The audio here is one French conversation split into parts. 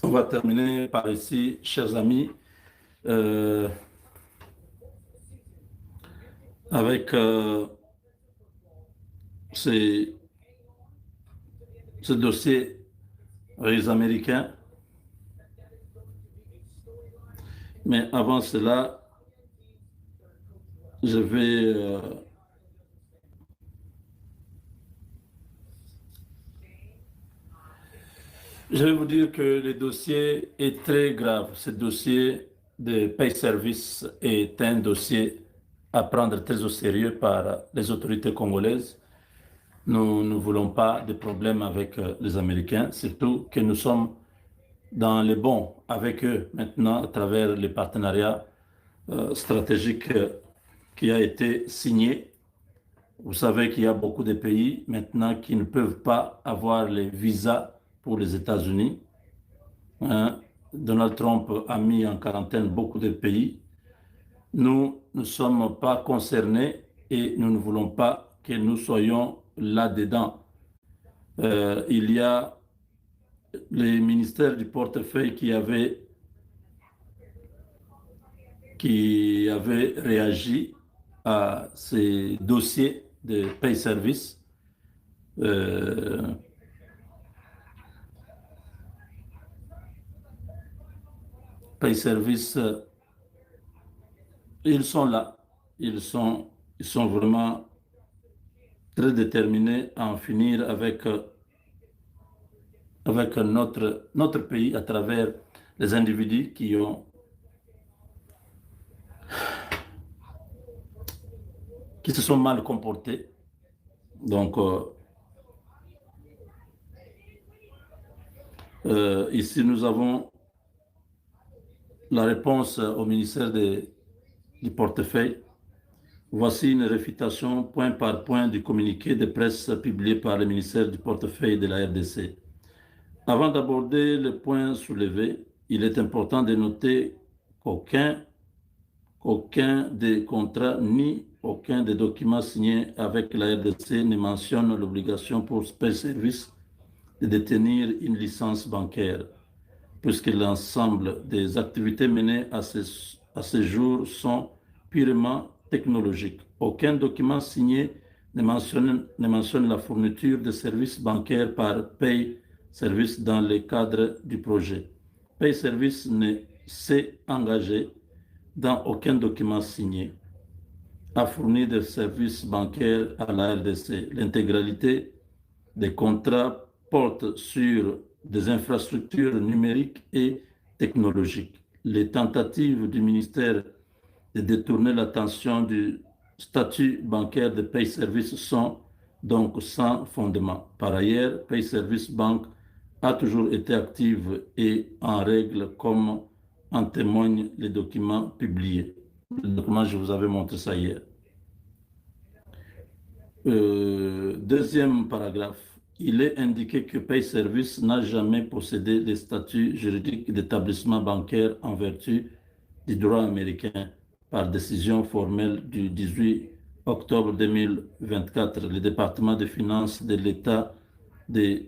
On va terminer par ici, chers amis, euh, avec ces, ce dossier les Américains. Mais avant cela, je vais, je vais vous dire que le dossier est très grave. Ce dossier de Pay Service est un dossier à prendre très au sérieux par les autorités congolaises. Nous ne voulons pas de problème avec les Américains, surtout que nous sommes dans les bons avec eux maintenant à travers les partenariats stratégiques qui a été signé. Vous savez qu'il y a beaucoup de pays maintenant qui ne peuvent pas avoir les visas pour les États-Unis. Hein. Donald Trump a mis en quarantaine beaucoup de pays. Nous ne sommes pas concernés et nous ne voulons pas que nous soyons là-dedans. Il y a les ministères du portefeuille qui avaient réagi à ces dossiers de Pay Service. Euh, Pay Service, ils sont là. Ils sont vraiment très déterminés à en finir avec notre pays à travers les individus qui se sont mal comportés. Donc, ici, nous avons la réponse au ministère du portefeuille. Voici une réfutation point par point du communiqué de presse publié par le ministère du portefeuille de la RDC. Avant d'aborder le point soulevé, il est important de noter qu'aucun des contrats ni aucun des documents signés avec la RDC ne mentionne l'obligation pour Pay Service de détenir une licence bancaire, puisque l'ensemble des activités menées à ce jour sont purement technologiques. Aucun document signé ne mentionne la fourniture de services bancaires par Pay Service dans le cadre du projet. Pay Service ne s'est engagé dans aucun document signé à fournir des services bancaires à la RDC. L'intégralité des contrats porte sur des infrastructures numériques et technologiques. Les tentatives du ministère de détourner l'attention du statut bancaire de Pay Service sont donc sans fondement. Par ailleurs, Pay Service Bank a toujours été active et en règle, comme en témoignent les documents publiés. Le document, je vous avais montré ça hier. Deuxième paragraphe. Il est indiqué que Pay Service n'a jamais possédé le statut juridique d'établissement bancaire en vertu du droit américain par décision formelle du 18 octobre 2024. Le département des finances de l'État de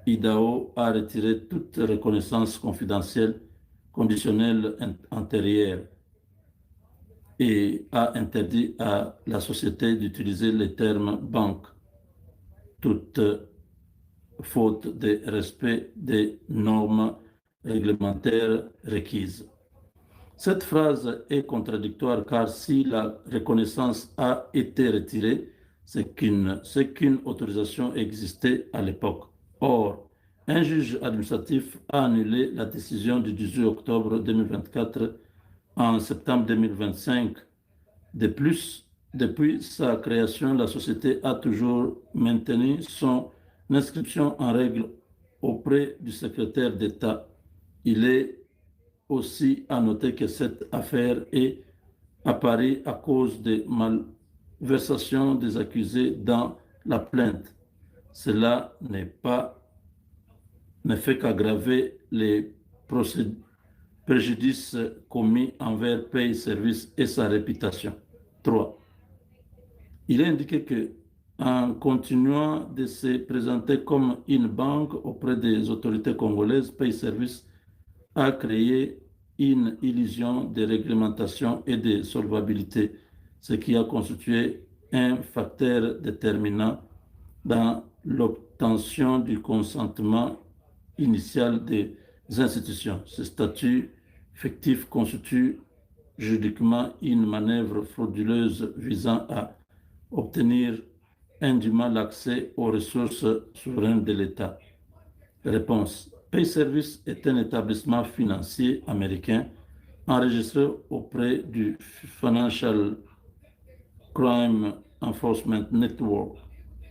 Idaho a retiré toute reconnaissance confidentielle conditionnelle antérieure et a interdit à la société d'utiliser le terme banque, toute faute de respect des normes réglementaires requises. Cette phrase est contradictoire car si la reconnaissance a été retirée, c'est qu'une autorisation existait à l'époque. Or, un juge administratif a annulé la décision du 18 octobre 2024 en septembre 2025. De plus, depuis sa création, la société a toujours maintenu son inscription en règle auprès du secrétaire d'État. Il est aussi à noter que cette affaire est apparue à cause des malversations des accusés dans la plainte. Cela ne fait qu'aggraver les préjudices commis envers Pay Service et sa réputation. 3. Il est indiqué que en continuant de se présenter comme une banque auprès des autorités congolaises, PayService a créé une illusion de réglementation et de solvabilité, ce qui a constitué un facteur déterminant dans l'obtention du consentement initial des institutions. Ce statut fictif constitue juridiquement une manœuvre frauduleuse visant à obtenir indûment l'accès aux ressources souveraines de l'État. Réponse. PayService est un établissement financier américain enregistré auprès du Financial Crime Enforcement Network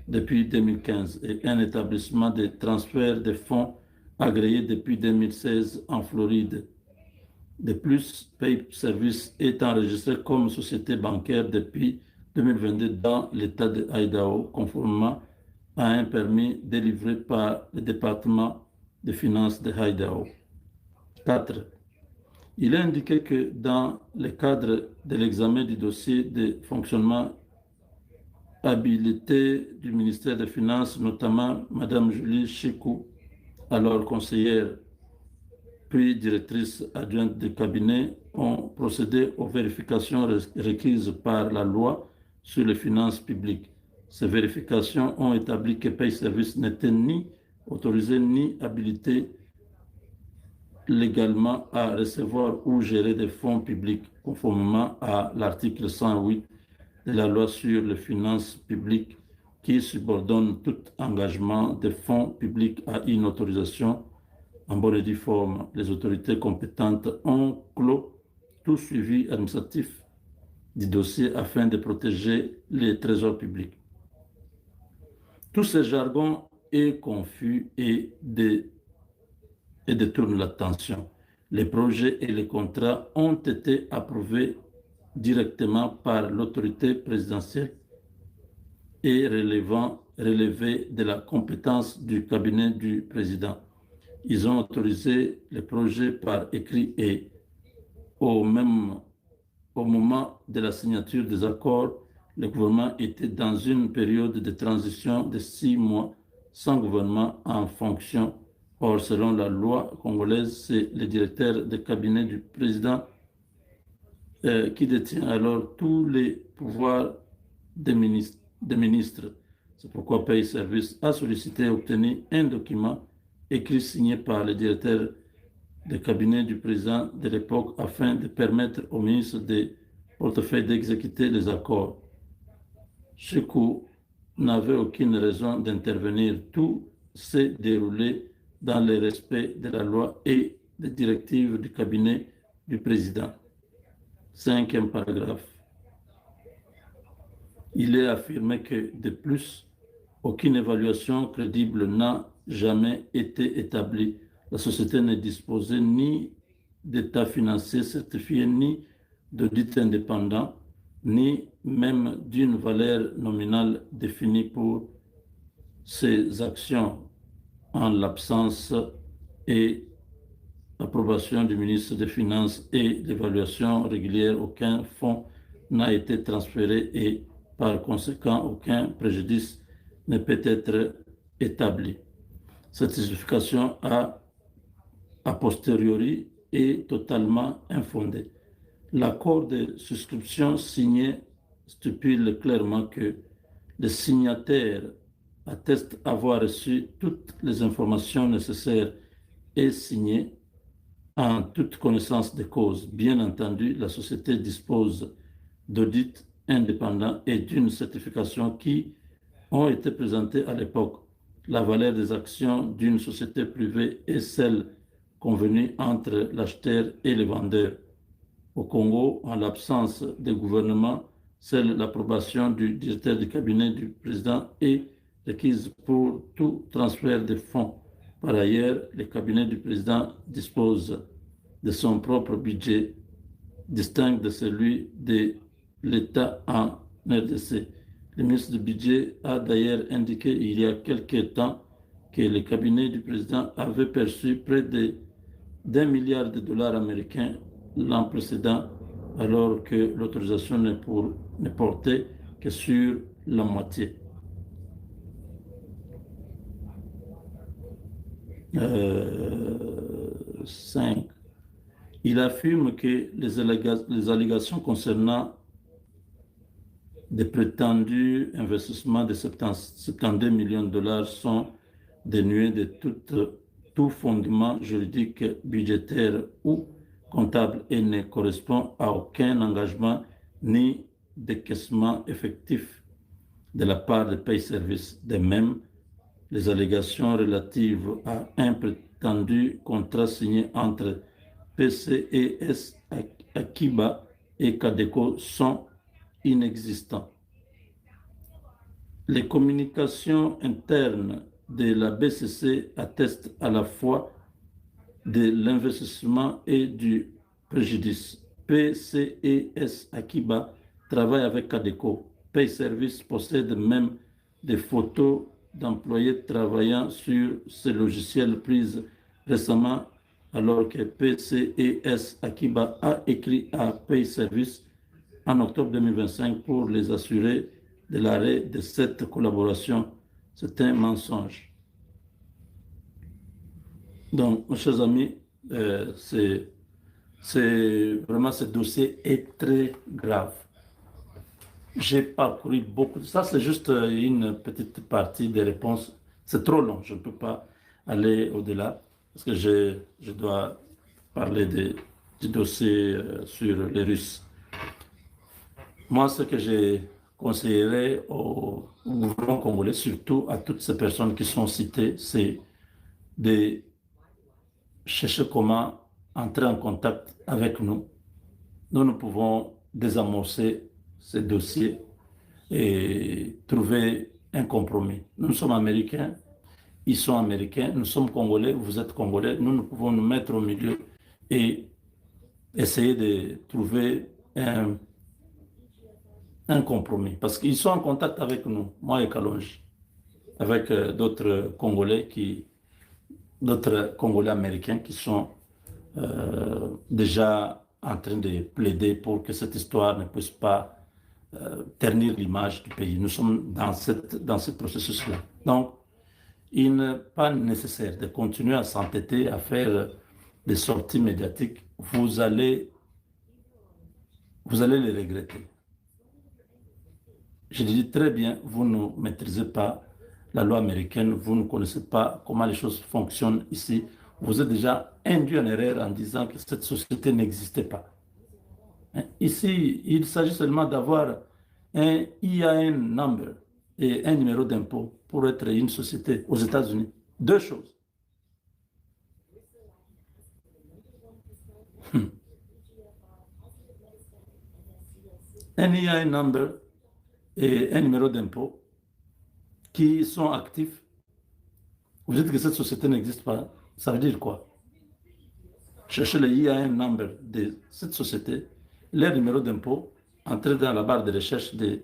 depuis 2015 et un établissement de transfert de fonds agréé depuis 2016 en Floride. De plus, PayService est enregistré comme société bancaire depuis 2022 dans l'État de Idaho, conformément à un permis délivré par le département des finances de Idaho. 4. Il est indiqué que dans le cadre de l'examen du dossier de fonctionnement habilité du ministère des Finances, notamment Mme Julie Chikou, alors conseillère puis directrice adjointe de cabinet, ont procédé aux vérifications requises par la loi sur les finances publiques. Ces vérifications ont établi que PayService n'était ni autorisé ni habilité légalement à recevoir ou gérer des fonds publics, conformément à l'article 108 de la loi sur les finances publiques qui subordonne tout engagement de fonds publics à une autorisation en bonne et due forme. Les autorités compétentes ont clos tout suivi administratif du dossier afin de protéger les trésors publics. Tous ces jargons est confus et détournent l'attention. Les projets et les contrats ont été approuvés directement par l'autorité présidentielle et relevés de la compétence du cabinet du président. Ils ont autorisé les projets par écrit et au moment de la signature des accords, le gouvernement était dans une période de transition de 6 mois sans gouvernement en fonction. Or, selon la loi congolaise, c'est le directeur de cabinet du président qui détient alors tous les pouvoirs des ministres. C'est pourquoi PayService a sollicité et obtenu un document écrit signé par le directeur de cabinet du président de l'époque afin de permettre au ministre des portefeuilles d'exécuter les accords. Chikou n'avait aucune raison d'intervenir. Tout s'est déroulé dans le respect de la loi et des directives du cabinet du président. 5e paragraphe. Il est affirmé que, de plus, aucune évaluation crédible n'a jamais été établie. La société ne disposait ni d'état financier certifié, ni d'audit indépendant, ni même d'une valeur nominale définie pour ses actions en l'absence et approbation du ministre des Finances et l'évaluation régulière. Aucun fonds n'a été transféré et par conséquent aucun préjudice ne peut être établi. Cette justification a posteriori est totalement infondée. L'accord de souscription signé stipule clairement que les signataires attestent avoir reçu toutes les informations nécessaires et signé en toute connaissance de cause. Bien entendu, la société dispose d'audits indépendants et d'une certification qui ont été présentés à l'époque. La valeur des actions d'une société privée est celle convenue entre l'acheteur et le vendeur. Au Congo, en l'absence de gouvernement, seule l'approbation du directeur du cabinet du président est requise pour tout transfert de fonds. Par ailleurs, le cabinet du président dispose de son propre budget, distinct de celui de l'État en RDC. Le ministre du Budget a d'ailleurs indiqué il y a quelques temps que le cabinet du président avait perçu près d'1 milliard de dollars américains l'an précédent, alors que l'autorisation ne portait que sur la moitié. 5. Il affirme que les allégations concernant des prétendus investissements de 72 millions de dollars sont dénués de tout fondement juridique, budgétaire ou comptable et ne correspondent à aucun engagement ni décaissement effectif de la part de Pay Service. De même, les allégations relatives à un prétendu contrat signé entre PCES, Akiba et Cadeco sont inexistants. Les communications internes de la BCC attestent à la fois de l'investissement et du préjudice. PCES Akiba travaille avec Cadeco. Pay Service possède même des photos d'employés travaillant sur ces logiciels prises récemment, alors que PCES Akiba a écrit à Pay Service en octobre 2025 pour les assurer de l'arrêt de cette collaboration. C'est un mensonge. Donc, mes chers amis, vraiment ce dossier est très grave. J'ai parcouru beaucoup. Ça, c'est juste une petite partie des réponses. C'est trop long. Je ne peux pas aller au-delà parce que je dois parler du dossier sur les Russes. Moi, ce que je conseillerais au gouvernement congolais, surtout à toutes ces personnes qui sont citées, c'est de chercher comment entrer en contact avec nous. Nous pouvons désamorcer ces dossiers et trouver un compromis. Nous sommes américains, ils sont américains, nous sommes congolais, vous êtes congolais, nous pouvons nous mettre au milieu et essayer de trouver un compromis. Parce qu'ils sont en contact avec nous, moi et Kalonji, avec d'autres Congolais américains qui sont déjà en train de plaider pour que cette histoire ne puisse pas ternir l'image du pays. Nous sommes dans ce processus-là. Donc, il n'est pas nécessaire de continuer à s'entêter, à faire des sorties médiatiques. Vous allez les regretter. Je dis très bien, vous ne maîtrisez pas la loi américaine, vous ne connaissez pas comment les choses fonctionnent ici. Vous êtes déjà induit en erreur en disant que cette société n'existait pas. Ici, il s'agit seulement d'avoir un IAN number et un numéro d'impôt pour être une société aux États-Unis. Deux choses. Un IAN number et un numéro d'impôt qui sont actifs. Vous dites que cette société n'existe pas. Ça veut dire quoi? Cherchez le IAN number de cette société, leur numéro d'impôt, entrez dans la barre de recherche du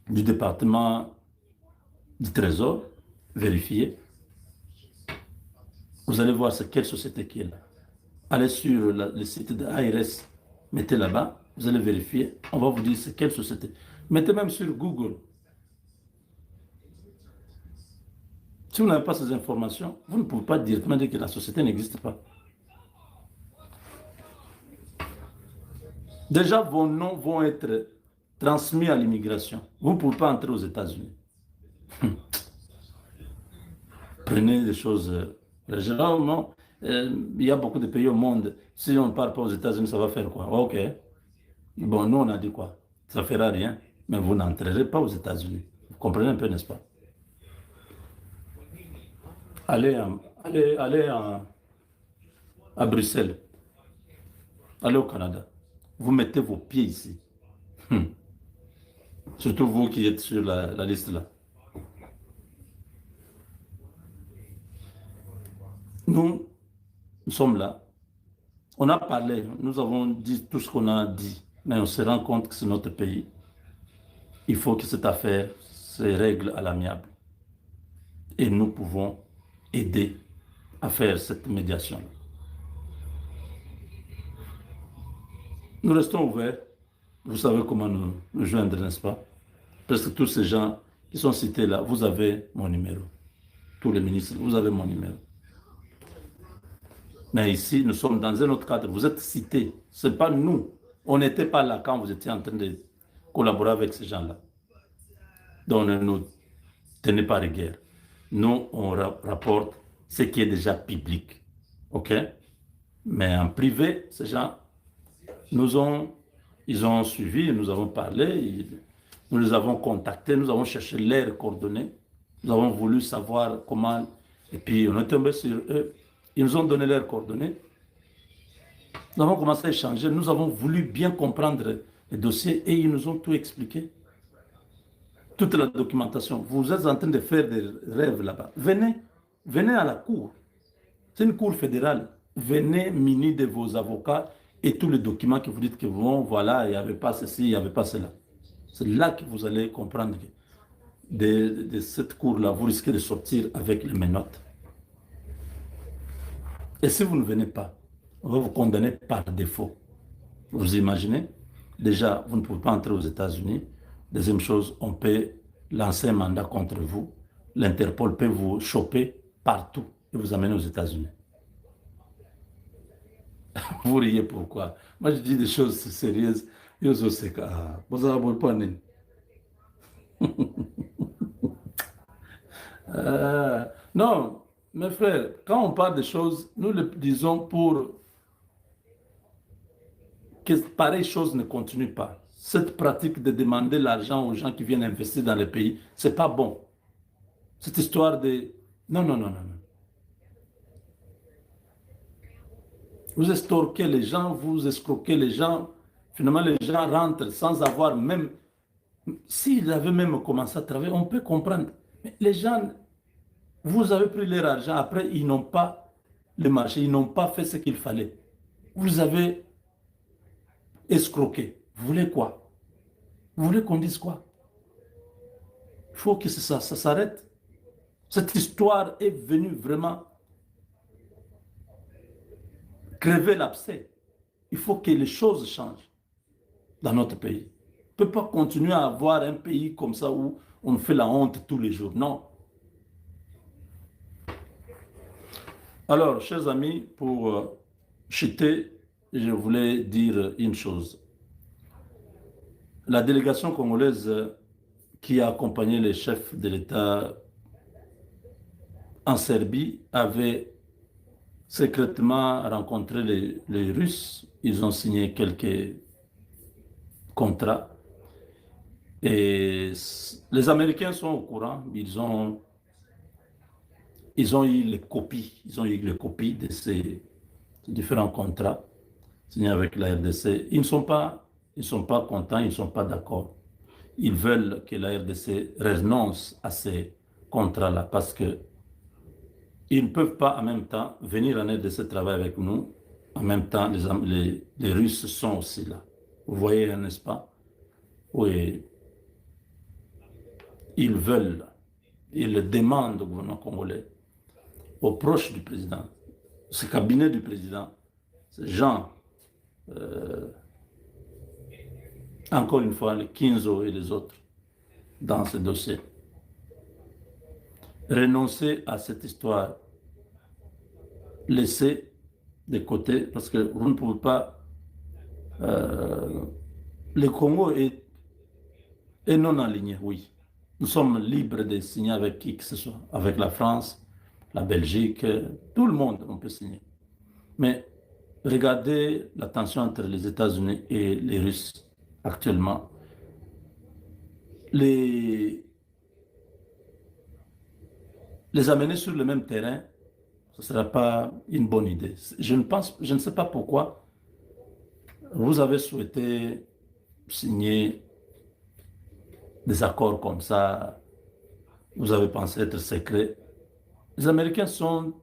département du Trésor, vérifiez. Vous allez voir c'est quelle société qui est là. Allez sur le site de ARS, mettez là-bas, vous allez vérifier, on va vous dire c'est quelle société. Mettez même sur Google. Si vous n'avez pas ces informations, vous ne pouvez pas directement dire que la société n'existe pas. Déjà, vos noms vont être transmis à l'immigration. Vous ne pouvez pas entrer aux États-Unis. Prenez des choses généralement. Il y a beaucoup de pays au monde. Si on ne part pas aux États-Unis, ça va faire quoi? Ok. Bon, nous, on a dit quoi? Ça ne fera rien. Mais vous n'entrerez pas aux États-Unis. Vous comprenez un peu, n'est-ce pas? Allez à Bruxelles. Allez au Canada. Vous mettez vos pieds ici. Surtout vous qui êtes sur la liste là. Nous sommes là. On a parlé, nous avons dit tout ce qu'on a dit, mais on se rend compte que c'est notre pays. Il faut que cette affaire se règle à l'amiable. Et nous pouvons aider à faire cette médiation. Nous restons ouverts. Vous savez comment nous joindre, n'est-ce pas? Parce que tous ces gens qui sont cités là, vous avez mon numéro. tous les ministres, vous avez mon numéro. Mais ici, nous sommes dans un autre cadre. Vous êtes cités. Ce n'est pas nous. On n'était pas là quand vous étiez en train de collaborer avec ces gens-là. Donc, ne nous tenez pas de guerre. Nous, on rapporte ce qui est déjà public. OK? Mais en privé, ces gens ils ont suivi, nous avons parlé, nous les avons contactés, nous avons cherché leurs coordonnées, nous avons voulu savoir comment, et puis on est tombé sur eux, ils nous ont donné leurs coordonnées, nous avons commencé à échanger, nous avons voulu bien comprendre les dossiers et ils nous ont tout expliqué. Toute la documentation. Vous êtes en train de faire des rêves là-bas. Venez à la cour. C'est une cour fédérale. Venez muni de vos avocats et tous les documents que vous dites que bon, voilà, il n'y avait pas ceci, il n'y avait pas cela. C'est là que vous allez comprendre que de cette cour-là, vous risquez de sortir avec les menottes. Et si vous ne venez pas, on va vous condamner par défaut. Vous imaginez? Déjà, vous ne pouvez pas entrer aux États-Unis. Deuxième chose, on peut lancer un mandat contre vous. L'Interpol peut vous choper partout et vous amener aux États-Unis. Vous riez pourquoi? Moi, je dis des choses sérieuses. Non, mes frères, quand on parle de choses, nous le disons pour que pareille chose ne continue pas. Cette pratique de demander l'argent aux gens qui viennent investir dans le pays, ce n'est pas bon. Cette histoire de... Non, non, non, non, non. Vous estorquez les gens, vous escroquez les gens. Finalement, les gens rentrent sans avoir même... S'ils avaient même commencé à travailler, on peut comprendre. Mais les gens, vous avez pris leur argent, après, ils n'ont pas le marché, ils n'ont pas fait ce qu'il fallait. Vous avez escroqué. Vous voulez quoi? Vous voulez qu'on dise quoi? Il faut que ça s'arrête. Cette histoire est venue vraiment crever l'abcès. Il faut que les choses changent dans notre pays. On ne peut pas continuer à avoir un pays comme ça où on fait la honte tous les jours. Non. Alors, chers amis, pour chuter, je voulais dire une chose. La délégation congolaise qui a accompagné les chefs de l'État en Serbie avait secrètement rencontré les Russes. Ils ont signé quelques contrats. Et les Américains sont au courant. Ils ont eu les copies. Ils ont eu les copies de ces différents contrats signés avec la RDC. Ils ne sont pas contents, ils ne sont pas d'accord. Ils veulent que la RDC renonce à ces contrats-là parce que ils ne peuvent pas en même temps venir en RDC travailler avec nous. En même temps, les Russes sont aussi là. Vous voyez, n'est-ce pas? Oui. Ils veulent, ils demandent au gouvernement congolais, aux proches du président, ce cabinet du président, ces gens, encore une fois, les Kinzo et les autres, dans ce dossier, renoncer à cette histoire, laisser de côté, parce que vous ne pouvez pas... le Congo est non aligné, oui. Nous sommes libres de signer avec qui que ce soit, avec la France, la Belgique, tout le monde, on peut signer. Mais regardez la tension entre les États-Unis et les Russes actuellement. Les amener sur le même terrain, ce ne sera pas une bonne idée. Je ne sais pas pourquoi vous avez souhaité signer des accords comme ça. Vous avez pensé être secret. Les Américains sont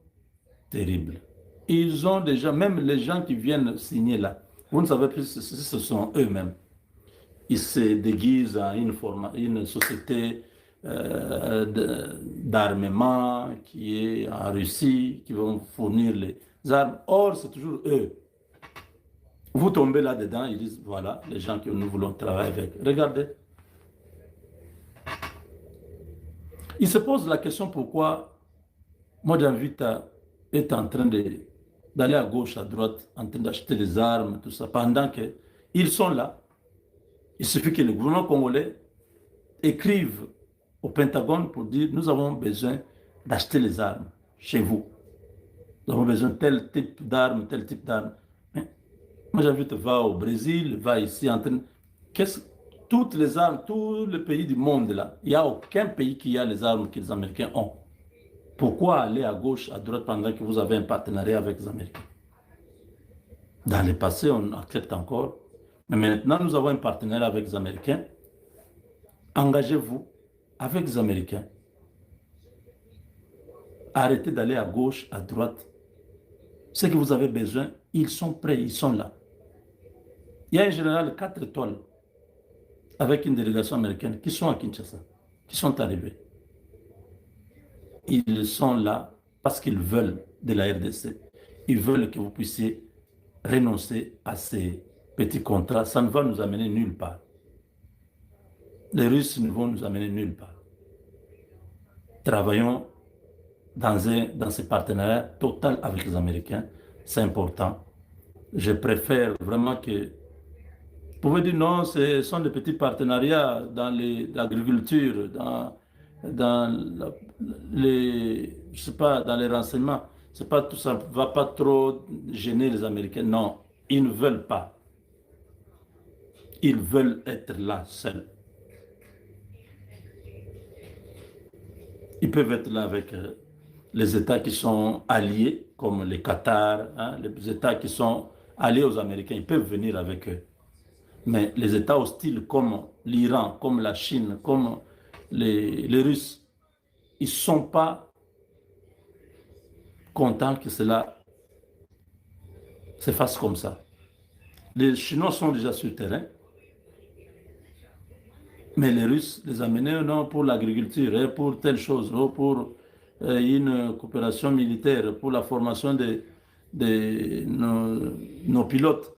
terribles. Ils ont déjà, même les gens qui viennent signer là, vous ne savez plus si ce sont eux-mêmes. Ils se déguisent en une société d'armement qui est en Russie, qui vont fournir les armes. Or, c'est toujours eux. Vous tombez là-dedans, ils disent, voilà, les gens que nous voulons travailler avec. Regardez. Ils se posent la question pourquoi Moi, j'invite à être en train d'aller à gauche, à droite, en train d'acheter des armes, tout ça, pendant qu'ils sont là. Il suffit que le gouvernement congolais écrive au Pentagone pour dire nous avons besoin d'acheter les armes chez vous. Nous avons besoin de tel type d'armes, tel type d'armes. Moi, j'invite, va au Brésil, va ici, en train. Toutes les armes, tous les pays du monde, là, il n'y a aucun pays qui a les armes que les Américains ont. Pourquoi aller à gauche, à droite, pendant que vous avez un partenariat avec les Américains? Dans le passé, on accepte encore. Mais maintenant, nous avons un partenariat avec les Américains. Engagez-vous avec les Américains. Arrêtez d'aller à gauche, à droite. Ce que vous avez besoin, ils sont prêts, ils sont là. Il y a un général 4 étoiles avec une délégation américaine qui sont à Kinshasa, qui sont arrivés. Ils sont là parce qu'ils veulent de la RDC. Ils veulent que vous puissiez renoncer à ces petits contrats. Ça ne va nous amener nulle part. Les Russes ne vont nous amener nulle part. Travaillons dans ce partenariat total avec les Américains. C'est important. Je préfère vraiment que... Vous pouvez dire non, ce sont des petits partenariats dans l'agriculture, je sais pas, dans les renseignements. C'est pas tout ça, va pas trop gêner les Américains. Non, ils ne veulent pas. Ils veulent être là seuls. Ils peuvent être là avec les États qui sont alliés, comme les Qatar, hein, les États qui sont alliés aux Américains. Ils peuvent venir avec eux. Mais les États hostiles comme l'Iran, comme la Chine, comme les Russes, ils ne sont pas contents que cela se fasse comme ça. Les Chinois sont déjà sur le terrain, mais les Russes les amener non pour l'agriculture, pour telle chose, pour une coopération militaire, pour la formation de nos pilotes.